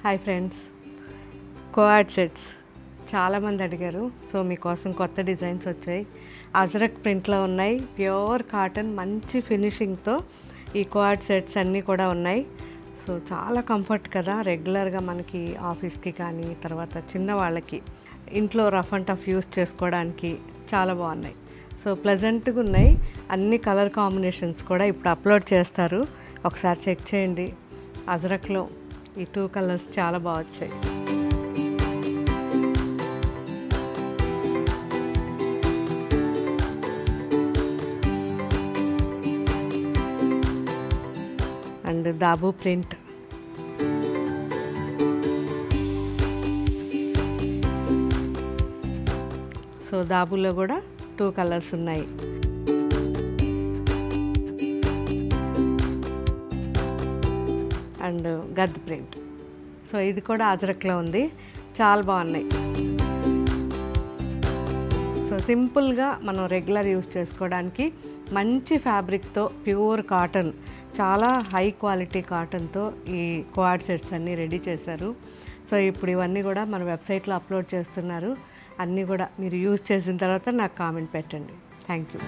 Hi friends, co-ord sets చాలామంది అడిగారు. So మీకోసం కొత్త డిజైన్స్ వచ్చాయి. అజ్రక్ ప్రింట్లో ఉన్నాయి. ప్యూర్ కాటన్ మంచి ఫినిషింగ్తో ఈ కోఆర్డ్ సెట్స్ అన్నీ కూడా ఉన్నాయి. సో చాలా కంఫర్ట్ కదా, రెగ్యులర్గా మనకి ఆఫీస్కి కానీ తర్వాత చిన్న వాళ్ళకి ఇంట్లో రఫ్ అండ్ టఫ్ యూస్ చేసుకోవడానికి చాలా బాగున్నాయి. సో ప్లెజెంట్గా ఉన్నాయి. అన్ని కలర్ కాంబినేషన్స్ కూడా ఇప్పుడు అప్లోడ్ చేస్తారు, ఒకసారి చెక్ చేయండి. అజ్రక్లో ఈ 2 కలర్స్ చాలా బాగా వచ్చాయి. అండ్ దాబు ప్రింట్, సో దాబులో కూడా 2 కలర్స్ ఉన్నాయి. అండ్ గద్ ప్రింట్, సో ఇది కూడా అజ్రక్లో ఉంది. చాలా బాగున్నాయి. సో సింపుల్గా మనం రెగ్యులర్ యూస్ చేసుకోవడానికి మంచి ఫ్యాబ్రిక్తో ప్యూర్ కాటన్, చాలా హై క్వాలిటీ కాటన్తో ఈ కోఆర్డ్ సెట్స్ అన్నీ రెడీ చేశారు. సో ఇప్పుడు ఇవన్నీ కూడా మన వెబ్సైట్లో అప్లోడ్ చేస్తున్నారు. అన్నీ కూడా మీరు యూజ్ చేసిన తర్వాత నాకు కామెంట్ పెట్టండి. Thank you.